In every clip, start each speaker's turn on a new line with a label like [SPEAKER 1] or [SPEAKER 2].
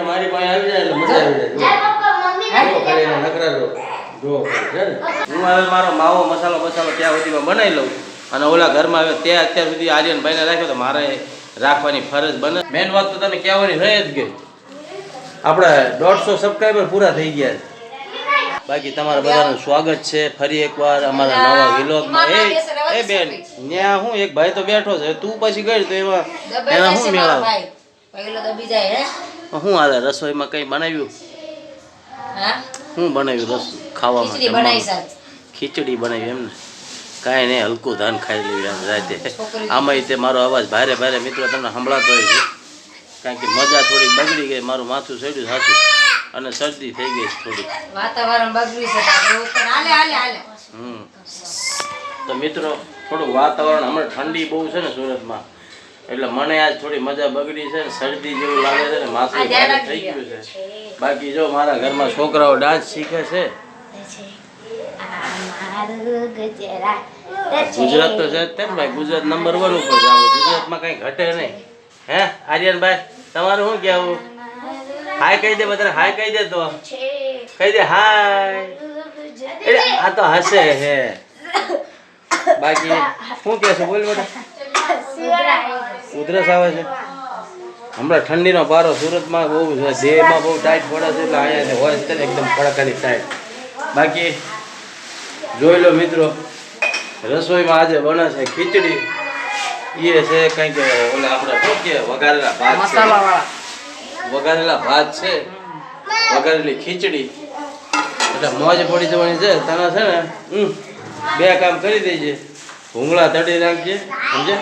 [SPEAKER 1] મારી પાસે આવી જાય એટલે મજા આવી જાય. હું મારો માવો મસાલો ત્યાં સુધીમાં બનાવી લઉં અને ઓલા ઘરમાં આવ્યો ત્યાં અત્યાર સુધી આર્યનભાઈને રાખ્યો તો મારે રાખવાની ફરજ બને. મેન વાત તો તને કહેવાની રહે જ ગઈ. આપણે 150 સબસ્ક્રાઈબર પૂરા થઈ ગયા છે. બાકી તમારા બધાનું સ્વાગત છે ફરી એકવાર અમારા નવા વિલોગમાં. એ બેન ત્યાં હું એક ભાઈ તો બેઠો છે, તું પછી ગઈ તો એમાં એના શું મેળાવ શું હાલે રસોઈમાં કઈ બનાવ્યું? શું બનાવ્યું ખાવામાં? ખીચડી બનાવી એમને? કાંઈ નહીં, હલકું ધાન ખાઈ લેવી રાતે. આમાં તે મારો અવાજ ભારે ભારે મિત્રો તમને સંભળાતો હોય છે કારણ કે મજા થોડીક બગડી ગઈ. મારું માથું ચડ્યું સાચું અને શરદી થઈ ગઈ થોડી.
[SPEAKER 2] વાતાવરણ બગડ્યું છે
[SPEAKER 1] તો મિત્રો થોડું વાતાવરણ હમણાં ઠંડી બહુ છે ને સુરતમાં, એટલે મને આજ થોડી મજા બગડી છે ને શરદી જેવું લાગે છે ને માથું ભારે થઈ ગયું છે. બાકી જો મારા ઘરમાં છોકરાઓ ડાન્સ શીખે છે. ગુજરાત તો છે તેમ ભાઈ, ગુજરાત નંબર 1 ઉપર છે. ગુજરાતમાં કઈ ઘટે નહીં. હે આર્યનભાઈ તમારું શું કહેવું? હાય કહી દે બધાને, હાય કહી દે તો કહી દે હાય. આ તો હસે હે. બાકી શું કહેશો બોલ બેટા? ઉધરસ આવે છે હમણાં, ઠંડીનો પારો સુરતમાં બહુ છે, દેહમાં બહુ ટાઈટ પડે છે એટલે અહીંયા હોય છે એકદમ કડકાની ટાઈટ. બાકી જોઈ લો મિત્રો, રસોઈમાં આજે બને છે ખીચડી. એ છે કંઈક ઓલા આપણે શું કે વઘારેલા ભાત, વઘારેલા ભાત છે, વઘારેલી ખીચડી. એટલે મોજ પડી જવાની છે. તને છે ને 2 કામ કરી દેજે, ભૂંગળા તળી નાખજે સમજે,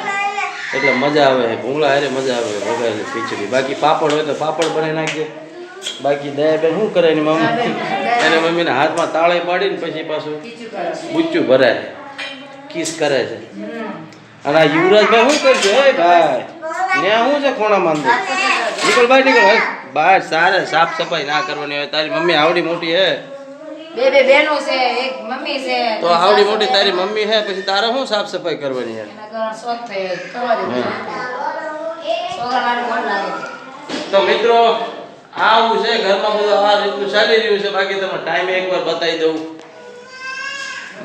[SPEAKER 1] એટલે મજા આવે. ભૂંગળા હારે મજા આવે વઘારેલી ખીચડી. બાકી પાપડ હોય તો પાપડ બનાવી નાખજે. બાકી દયાબેન શું કરે એની મમ્મી? એને મમ્મીના હાથમાં તાળે પાડીને પછી પાછું બુચ્ચું ભરાય, કિસ કરે છે. અને આ યુવરાજભાઈ શું કરશે? હે ભાઈ ને શું છે ખોણા માંદે? નીકળ ભાઈ નીકળ બહાર. સારે સાફ સફાઈ ના કરવાની હોય. તારી મમ્મી આવડી મોટી હે,
[SPEAKER 2] બે બહેનો છે, એક મમ્મી છે,
[SPEAKER 1] તો આવડી મોટી તારી મમ્મી હે, પછી તારે શું સાફ સફાઈ કરવાની હે? તો મિત્રો આવું છે ઘરમાં બધું આ રીતનું ચાલી રહ્યું છે. બાકી તમે ટાઈમે એકવાર બતાવી દઉં.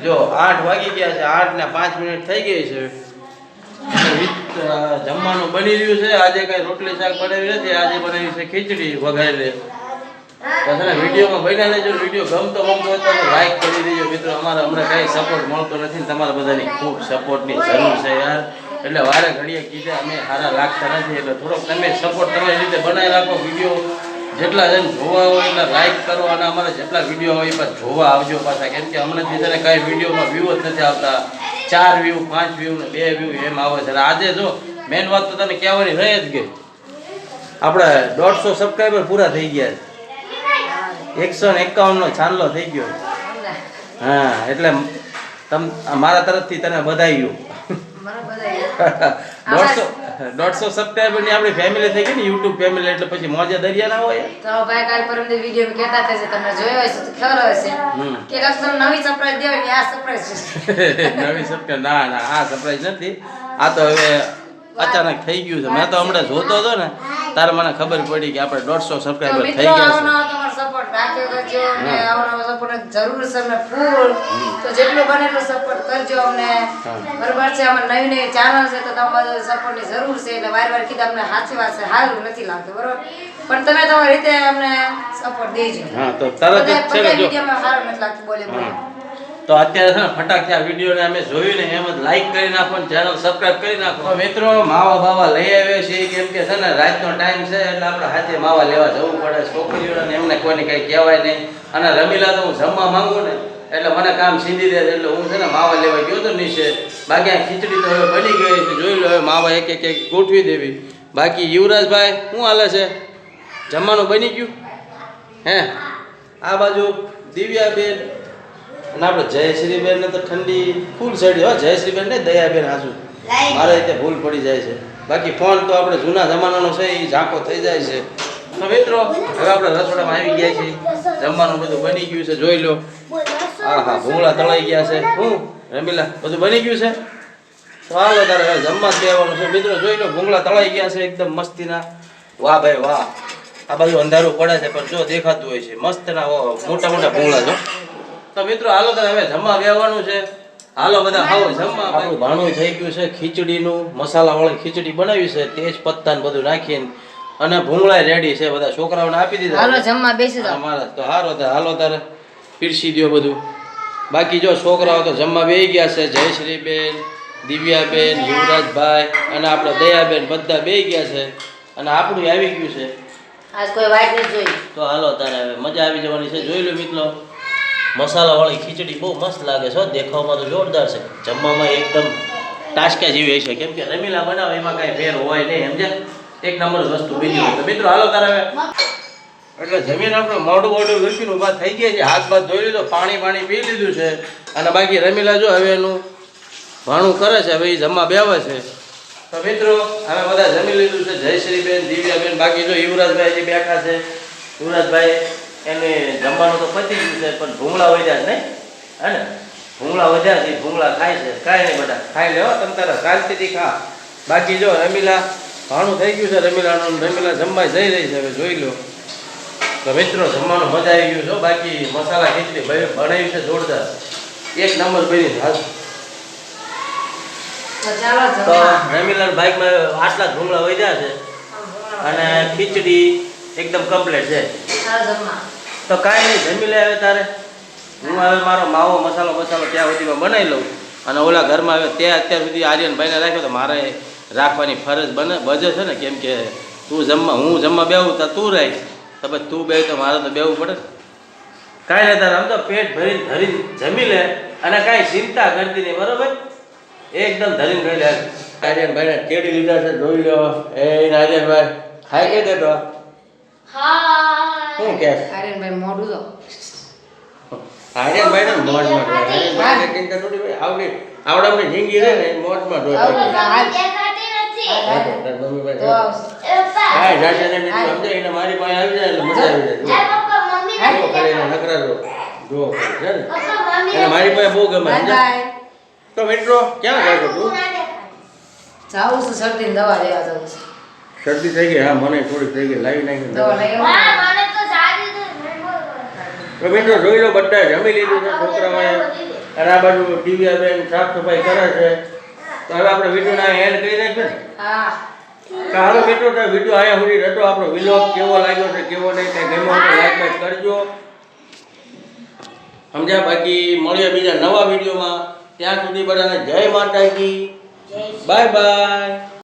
[SPEAKER 1] જો 8 વાગી ગયા છે, 8 ને 5 મિનિટ થઈ ગઈ છે. જમવાનું બની રહ્યું છે. આજે કઈ રોટલી શાક બનાવ્યું નથી, આજે બનાવી છે ખીચડી વઘારેલી. તો છે ને વિડીયોમાં બન્યા લેજો. વિડીયો ગમતો હોય તો લાઈક કરી દેજો મિત્રો. અમારે હમણાં કઈ સપોર્ટ મળતો નથી, તમારા બધાની ખૂબ સપોર્ટની જરૂર છે યાર. એટલે વારે ઘડીએ કીધે અમે સારા લાગતા નથી, એટલે થોડોક તમે સપોર્ટ તમારી રીતે બનાવી રાખો. વિડીયો જેટલા જણ જોવા હોય એટલા લાઈક કરો, અને અમારે જેટલા વિડીયો હોય એ પણ જોવા આવજો પાછા. કેમ કે હમણાં છે કાંઈ વિડીયોમાં વ્યૂ જ નથી આવતા. 4 વ્યૂ 5 વ્યૂ ને 2 વ્યૂ એમ આવે છે. આજે જો મેન વાત તો તને કહેવાની રહે જ ગઈ. આપણે 150 સબસ્ક્રાઈબર પૂરા થઈ ગયા છે. 151નો ચાંદલો થઈ ગયો. હા એટલે મારા તરફથી તને બધાયું. 150 સબસ્ક્રાઇબર ની આપણી ફેમિલી થઈ ગઈ ને, YouTube ફેમિલી. એટલે પછી મોજે દરિયા ના હોય.
[SPEAKER 2] તો ભાઈ કાલ પરમ દી વિડિયો માં કહેતા હતા, તમને જોયો હશે તો ખબર હશે કે કસ્ટમ નવી સરપ્રાઈઝ દેવાની. આ સરપ્રાઈઝ છે.
[SPEAKER 1] નવી સરપ્રાઈઝ? ના આ સરપ્રાઈઝ નથી. આ તો હવે અચાનક થઈ ગયું છે. મેં તો હમણાં જોતો હતો ને તારે મને ખબર પડી કે આપણે 150 સબસ્ક્રાઇબર થઈ ગયા છે.
[SPEAKER 2] તમારો સપોર્ટ રાખ્યો કરજો ને આવવાનો સપોર્ટ જરૂર છે અમને ફૂલ. તો જેટલો બને એટલો સપોર્ટ કરજો અમને, બરાબર છે? અમારી નવી ચેનલ છે તો તમારો સપોર્ટની જરૂર છે. એટલે વાર કીધા અમને સાચી વાત છે, સારું નથી લાગતું બરાબર, પણ તમે તમારી રીતે અમને સપોર્ટ દેજો.
[SPEAKER 1] હા તો તરત જ છે ને, જો
[SPEAKER 2] વિડિયોમાં સારું નથી લાગતું બોલે
[SPEAKER 1] તો અત્યારે છે ને ફટાકથી આ વિડીયોને અમે જોયું ને એમ જ લાઈક કરી નાખો ને ચેનલ સબસ્ક્રાઇબ કરી નાખો. તો મિત્રો માવા બાવા લઈ આવ્યા છે, કેમ કે છે ને રાતનો ટાઈમ છે એટલે આપણે હાથે માવા લેવા જવું પડે. છોકરીઓને એમને કોઈને કંઈ કહેવાય નહીં. અને રમીલા તો હું જમવા માંગુ ને એટલે મને કામ સીધી દે, એટલે હું છે ને માવા લેવા ગયો તો નીચે. બાકી આ ખીચડી તો હવે બની ગઈ છે, જોઈ લો. હવે માવા એક ગોઠવી દેવી. બાકી યુવરાજભાઈ શું હાલે છે? જમવાનું બની ગયું હે? આ બાજુ દિવ્યાબેન અને આપણે જયશ્રીબેન ને તો ઠંડી ફૂલ ચડી. હો જયશ્રીબેન ને દયાબેન હાજુ મારે રીતે ભૂલ પડી જાય છે. બાકી ફોન તો આપણે જૂના જમાનાનો છે, એ ઝાંકો થઈ જાય છે. તો મિત્રો હવે આપણે રસોડામાં આવી ગયા છીએ. જમવાનું બધું બની ગયું છે, જોઈ લો. હા ભૂંગળા તળાઈ ગયા છે. હું રમીલા બધું બની ગયું છે. તો હાલો તારે હવે જમવા જ બેસવાનું છે મિત્રો. જોઈ લો ભૂંગળા તળાઈ ગયા છે એકદમ મસ્તીના. વાહ ભાઈ વાહ. આ બાજુ અંધારું પડે છે પણ જો દેખાતું હોય છે મસ્તના મોટા મોટા ભૂંગળા છે. તો મિત્રો હાલો તારે હવે જમવા બેસવાનું છે. હાલો બધા ખાઓ જમવા. આપણું ભાણું થઈ ગયું છે ખીચડીનું. મસાલાવાળી ખીચડી બનાવી છે તેજ પત્તા ને બધું નાખીને. અને ભૂંગળા રેડી છે બધા છોકરાઓને આપી દીધા.
[SPEAKER 2] હાલો જમવા બેસી જાઓ.
[SPEAKER 1] અમારા તો હાલો તારે પીરસી દો બધું. બાકી જો છોકરાઓ તો જમવા બેસી ગયા છે. જયશ્રીબેન, દિવ્યાબેન, યુવરાજભાઈ અને આપણે દયાબેન બધા બેસી ગયા છે. અને આપણું આવી ગયું છે.
[SPEAKER 2] આજ કોઈ વાઈટ નથી જોઈ.
[SPEAKER 1] તો હાલો તારે હવે મજા આવી જવાની છે. જોઈ લો મિત્રો મસાલાવાળી ખીચડી બહુ મસ્ત લાગે છે. દેખાવમાં તો જોરદાર છે. જમવામાં એકદમ ટાસકા જેવી હશે કેમ કે રમીલા બનાવે એમાં કાંઈ ફેર હોય નહીં સમજ્યા. એક નંબર વસ્તુ બીજી હોય. તો મિત્રો હાલો તારે હવે એટલે જમીન આપણે મોઢું મોઢું લખીને ઉભા થઈ ગયા છે. હાથ બાથ ધોઈ લીધો, પાણી પી લીધું છે. અને બાકી રમીલા જો હવે એનું ભાણું કરે છે. હવે એ જમવા બેવે છે. તો મિત્રો અમે બધા જમી લીધું છે. જયશ્રીબેન, દિવ્યાબેન, બાકી જો યુવરાજભાઈ હજી બેઠા છે. યુવરાજભાઈ એને જમવાનું તો પતી ગયું છે પણ ભૂંગળા વધ્યા નહીં હે ને. ભૂંગળા વધ્યા છે ભૂંગળા ખાય છે. કાંઈ નહીં બધા ખાઈ લેવો તમે તારા શાંતિથી ખા. બાકી જો રમીલા ભાણું થઈ ગયું છે રમીલાનું. રમીલા જમવા જઈ રહી છે હવે જોઈ લો. તો મિત્રો જમવાનું મજા આવી ગયું છે. બાકી મસાલા ખીચડી બનાવી છે જોરદાર એક નંબર બની હાલ.
[SPEAKER 2] તો ચાલો
[SPEAKER 1] તો
[SPEAKER 2] જમવા.
[SPEAKER 1] રમીલાના બાઈકમાં આટલા જ ભૂંગળા વધ્યા છે અને ખીચડી એકદમ કમ્પ્લીટ છે.
[SPEAKER 2] ચાલો જમવા.
[SPEAKER 1] તો કાંઈ નહીં જમી લે હવે તારે. હું હવે મારો માવો મસાલો ત્યાં સુધીમાં બનાવી લઉં. અને ઓલા ઘરમાં હવે ત્યાં અત્યાર સુધી આર્યનભાઈને રાખ્યો તો મારે રાખવાની ફરજ બજે છે ને કેમ કે હું જમવા બેહું તો તું રહીશ તો પછી તું બે તો મારે તો બેવું પડે. કાંઈ નહીં તારે આમ તો પેટ ધરીને જમી લે અને કાંઈ ચિંતા કરતી નહીં બરોબર. એકદમ ધરીને ખાઈ લે. આર્યનભાઈને કેડી લીધા છે જોઈ લો. એ આર્યનભાઈ ખાઈ કે દેતો શું કે
[SPEAKER 2] આર્યનભાઈ મોઢું તો
[SPEAKER 1] આર્યનભાઈને મોજમાં આવડામની જિંદગી રહે ને મોજમાં
[SPEAKER 2] તો આવશે.
[SPEAKER 1] મારી પાસે આવી જાય એટલે મજા આવી જાય. જો ખાલી એના નખરા જો છે ને એને મારી પાસે બહુ ગમે
[SPEAKER 2] બાય.
[SPEAKER 1] તો મિત્રો ક્યાં જાય તું?
[SPEAKER 2] જાઉં છું શરદીની દવા લેવા જાઉં છું.
[SPEAKER 1] શરદી થઈ ગઈ? હા મને થોડી થઈ ગઈ. લાવી નાખી
[SPEAKER 2] દવા લઈ આવો.
[SPEAKER 1] તો મિત્રો જોઈ લો બધા જમી લીધું છે છોકરાઓએ. અને આ બાજુ દિવ્યાબેન સાફ સફાઈ કરે છે. તો હવે આપણે વિડીયોના એન્ડ કરી નાખીએ ને.
[SPEAKER 2] હા.
[SPEAKER 1] તો હાલો મિત્રો તો વિડીયો અહીંયા સુધી રહેતો. આપણો વિલોગ કેવો લાગ્યો છે કેવો નહીં કંઈ ગમ્યો તો લાઈક બાઈક કરજો સમજ્યા. બાકી મળીએ બીજા નવા વિડીયોમાં. ત્યાં સુધી બધાને જય માતાજી. Bye bye.